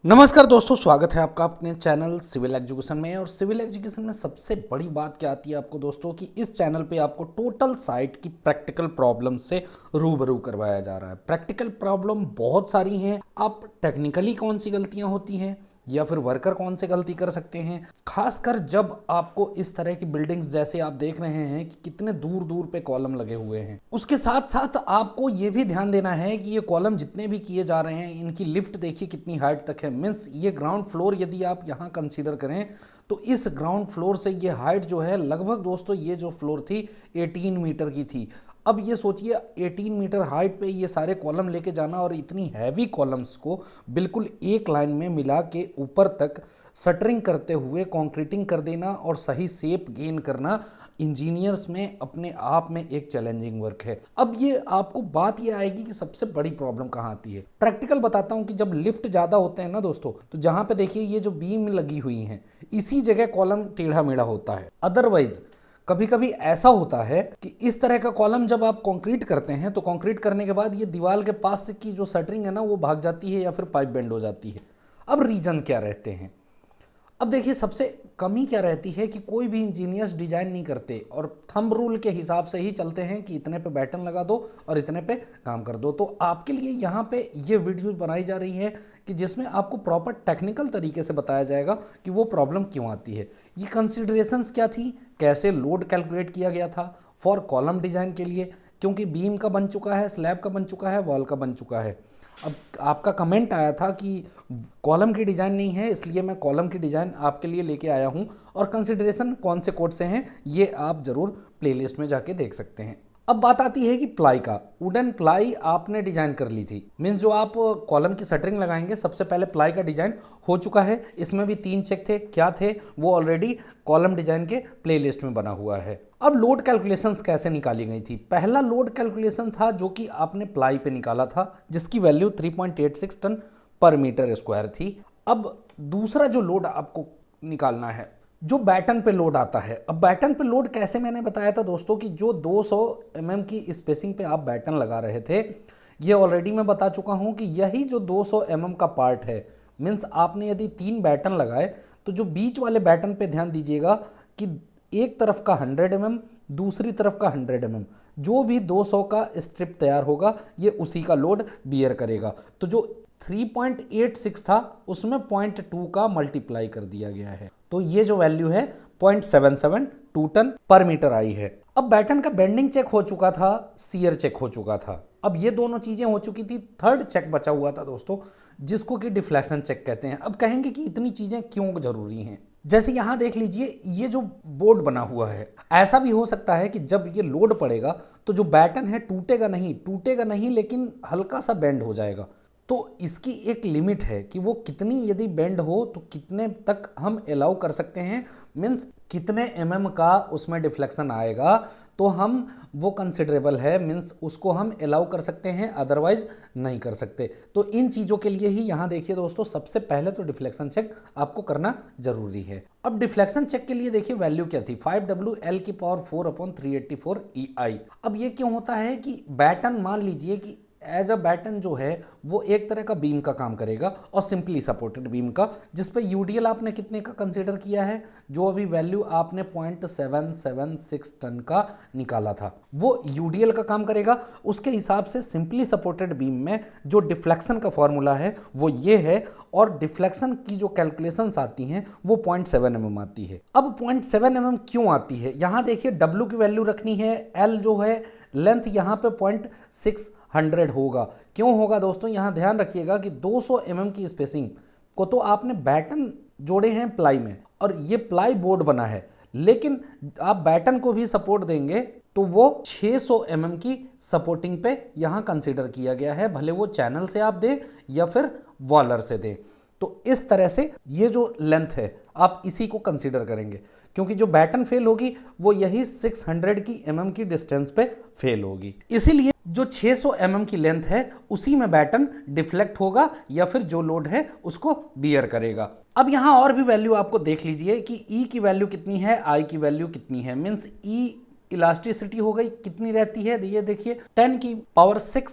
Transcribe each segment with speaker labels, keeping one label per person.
Speaker 1: नमस्कार दोस्तों, स्वागत है आपका अपने चैनल सिविल एजुकेशन में। और सिविल एजुकेशन में सबसे बड़ी बात क्या आती है आपको दोस्तों कि इस चैनल पे आपको टोटल साइट की प्रैक्टिकल प्रॉब्लम से रूबरू करवाया जा रहा है। प्रैक्टिकल प्रॉब्लम बहुत सारी हैं। आप टेक्निकली कौन सी गलतियां होती हैं या फिर वर्कर कौन से गलती कर सकते हैं, खासकर जब आपको इस तरह की बिल्डिंग्स जैसे आप देख रहे हैं कि कितने दूर दूर पे कॉलम लगे हुए हैं। उसके साथ साथ आपको ये भी ध्यान देना है कि ये कॉलम जितने भी किए जा रहे हैं इनकी लिफ्ट देखिए कितनी हाइट तक है। मीन्स ये ग्राउंड फ्लोर यदि आप यहाँ कंसीडर करें तो इस ग्राउंड फ्लोर से ये हाइट जो है लगभग दोस्तों ये जो फ्लोर थी 18 मीटर की थी। अब ये सोचिए 18 मीटर हाइट पे ये सारे कॉलम लेके जाना और इतनी हैवी कॉलम्स को बिल्कुल एक लाइन में मिला के ऊपर तक शटरिंग करते हुए कंक्रीटिंग कर देना और सही शेप गेन करना इंजीनियर्स में अपने आप में एक चैलेंजिंग वर्क है। अब ये आपको बात ये आएगी कि सबसे बड़ी प्रॉब्लम कहाँ आती है। प्रैक्टिकल बताता हूँ कि जब लिफ्ट ज़्यादा होते हैं ना दोस्तों, तो जहाँ पे देखिए ये जो बीम लगी हुई हैं इसी जगह कॉलम टेढ़ा मेढ़ा होता है। अदरवाइज कभी कभी ऐसा होता है कि इस तरह का कॉलम जब आप कंक्रीट करते हैं तो कंक्रीट करने के बाद ये दीवार के पास से की जो शटरिंग है ना वो भाग जाती है या फिर पाइप बेंड हो जाती है। अब रीजन क्या रहते हैं? अब देखिए सबसे कमी क्या रहती है कि कोई भी इंजीनियर्स डिजाइन नहीं करते और थंब रूल के हिसाब से ही चलते हैं कि इतने पे बैटन लगा दो और इतने पे काम कर दो। तो आपके लिए यहाँ पे ये वीडियो बनाई जा रही है कि जिसमें आपको प्रॉपर टेक्निकल तरीके से बताया जाएगा कि वो प्रॉब्लम क्यों आती है, ये कंसिडरेशंस क्या थी, कैसे लोड कैलकुलेट किया गया था फॉर कॉलम डिजाइन के लिए, क्योंकि बीम का बन चुका है, स्लैब का बन चुका है, वॉल का बन चुका है। अब आपका कमेंट आया था कि कॉलम की डिज़ाइन नहीं है, इसलिए मैं कॉलम की डिज़ाइन आपके लिए लेके आया हूं और कंसिडरेशन कौन से कोड से हैं ये आप ज़रूर प्लेलिस्ट में जाके देख सकते हैं। अब बात आती है कि प्लाई का। वुडन प्लाई आपने डिजाइन कर ली थी, मीन्स जो आप कॉलम की शटरिंग लगाएंगे सबसे पहले प्लाई का डिजाइन हो चुका है। इसमें भी 3 चेक थे, क्या थे वो ऑलरेडी कॉलम डिजाइन के प्लेलिस्ट में बना हुआ है। अब लोड कैलकुलेशंस कैसे निकाली गई थी? पहला लोड कैलकुलेशन था जो कि आपने प्लाई पे निकाला था जिसकी वैल्यू 3.86 टन पर मीटर स्क्वायर थी। अब दूसरा जो लोड आपको निकालना है जो बैटन पे लोड आता है। अब बैटन पे लोड कैसे, मैंने बताया था दोस्तों कि जो 200 mm की स्पेसिंग पे आप बैटन लगा रहे थे, ये ऑलरेडी मैं बता चुका हूँ कि यही जो 200 mm का पार्ट है, मीन्स आपने यदि 3 बैटन लगाए तो जो बीच वाले बैटन पे ध्यान दीजिएगा कि एक तरफ का 100 mm, दूसरी तरफ का 100 mm, जो भी 200 का स्ट्रिप तैयार होगा ये उसी का लोड बियर करेगा। तो जो 3.86 था उसमें 0.2 का मल्टीप्लाई कर दिया गया है, तो ये जो वैल्यू है 0.772 टन पर मीटर आई है। अब बैटन का बेंडिंग चेक हो चुका था, सीयर चेक हो चुका था। अब ये दोनों चीजें हो चुकी थी। थर्ड चेक बचा हुआ था दोस्तों जिसको कि डिफ्लेक्शन चेक कहते हैं। अब कहेंगे कि इतनी चीजें क्यों जरूरी हैं? जैसे यहां देख लीजिए ये जो बोर्ड बना हुआ है, ऐसा भी हो सकता है कि जब ये लोड पड़ेगा तो जो बैटन है टूटेगा नहीं लेकिन हल्का सा बेंड हो जाएगा। तो इसकी एक लिमिट है कि वो कितनी यदि बेंड हो तो कितने तक हम अलाउ कर सकते हैं, मीन्स कितने mm का उसमें डिफ्लेक्शन आएगा तो हम वो कंसिडरेबल है, मीन्स उसको हम अलाउ कर सकते हैं, अदरवाइज नहीं कर सकते। तो इन चीज़ों के लिए ही यहाँ देखिए दोस्तों सबसे पहले तो डिफ्लेक्शन चेक आपको करना जरूरी है। अब डिफ्लेक्शन चेक के लिए देखिए वैल्यू क्या थी, 5WL⁴/384 EI। अब ये क्यों होता है कि बैटन मान लीजिए कि एज अ बैटन जो है वो एक तरह का बीम का काम करेगा और सिंपली सपोर्टेड बीम का, जिस पे यूडीएल आपने कितने का कंसीडर किया है, जो अभी वैल्यू आपने 0.776 टन का निकाला था वो यूडीएल का काम करेगा। उसके हिसाब से सिंपली सपोर्टेड बीम में जो डिफ्लेक्शन का फॉर्मूला है वो ये है और डिफ्लेक्शन की जो कैलकुलेशंस आती हैं वो 0.7 mm आती है। अब 0.7 mm क्यों आती है? यहाँ देखिए W की वैल्यू रखनी है, L जो है लेंथ यहाँ पे 0.600 होगा। क्यों होगा दोस्तों? यहाँ ध्यान रखिएगा कि 200 mm की स्पेसिंग को तो आपने बैटन जोड़े हैं प्लाई में और ये प्लाई बोर्ड बना है, लेकिन आप बैटन को भी सपोर्ट देंगे तो वो 600 mm की सपोर्टिंग पे यहाँ कंसीडर किया गया है, भले वो चैनल से आप दें या फिर वॉलर से दें। तो इस तरह से ये जो लेंथ है आप इसी को कंसीडर करेंगे, क्योंकि जो बैटन फेल होगी वो यही 600 की mm की डिस्टेंस पे फेल होगी। इसीलिए जो 600 mm की लेंथ है उसी में बैटन डिफ्लेक्ट होगा या फिर जो लोड है उसको बियर करेगा। अब यहाँ और भी वैल्यू आपको देख लीजिए कि E की वैल्यू कितनी है, I की वैल्यू कितनी है, मीन्स E इलास्टिसिटी हो गई कितनी रहती है, ये देखिए 10⁶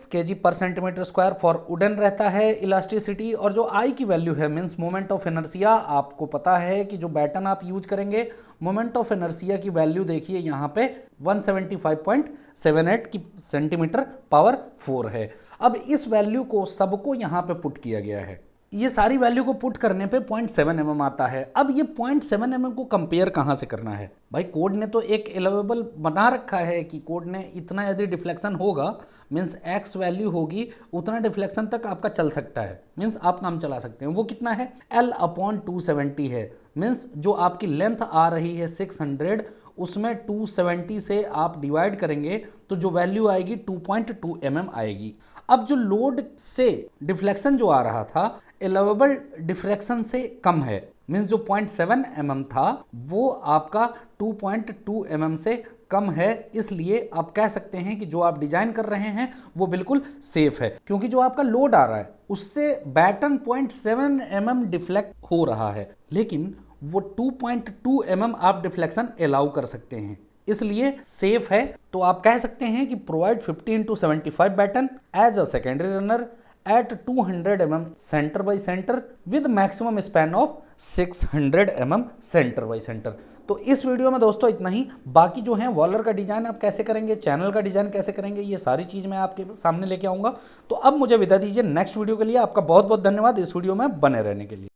Speaker 1: kg पर सेंटीमीटर स्क्वायर फॉर वुडन रहता है इलास्टिसिटी। और जो आई की वैल्यू है मींस मोमेंट ऑफ इनर्शिया, आपको पता है कि जो बैटन आप यूज करेंगे मोमेंट ऑफ इनर्शिया की वैल्यू देखिए यहाँ पे 175.78 की सेंटीमीटर पावर 4 है। अब इस वैल्यू को सबको यहाँ पे पुट किया गया है, ये सारी वैल्यू को पुट करने पे 0.7 mm आता है। अब ये 0.7 mm को कंपेयर कहाँ से करना है भाई, कोड ने तो एक अलाउेबल बना रखा है कि कोड ने इतना यदि डिफ्लेक्शन होगा मीन्स एक्स वैल्यू होगी उतना डिफ्लेक्शन तक आपका चल सकता है, मीन्स आप काम चला सकते हैं। वो कितना है L/270 है, मीन्स जो आपकी लेंथ आ रही है 600 उसमें 270 से आप डिवाइड करेंगे तो जो वैल्यू आएगी 2.2 mm आएगी। अब जो लोड से डिफ्लेक्शन जो आ रहा था अलाउेबल डिफ्लेक्शन से कम है, मीन्स जो 0.7 mm था वो आपका 2.2 mm से कम है, इसलिए आप कह सकते हैं कि जो आप डिजाइन कर रहे हैं वो बिल्कुल सेफ है, क्योंकि जो आपका लोड आ रहा है उससे बैटन 0.7 mm डिफ्लेक्ट हो रहा है, लेकिन वो 2.2 mm आप डिफ्लेक्शन अलाउ कर सकते हैं, इसलिए सेफ है। तो आप कह सकते हैं कि provide 50x75 batten as a secondary runner at 200 mm centre by centre with maximum span of 600 mm centre by centre. तो इस वीडियो में दोस्तों इतना ही, बाकी जो है वॉलर का डिजाइन आप कैसे करेंगे, चैनल का डिजाइन कैसे करेंगे, ये सारी चीज मैं आपके सामने लेके आऊंगा। तो अब मुझे विदा दीजिए, नेक्स्ट वीडियो के लिए आपका बहुत बहुत धन्यवाद इस वीडियो में बने रहने के लिए।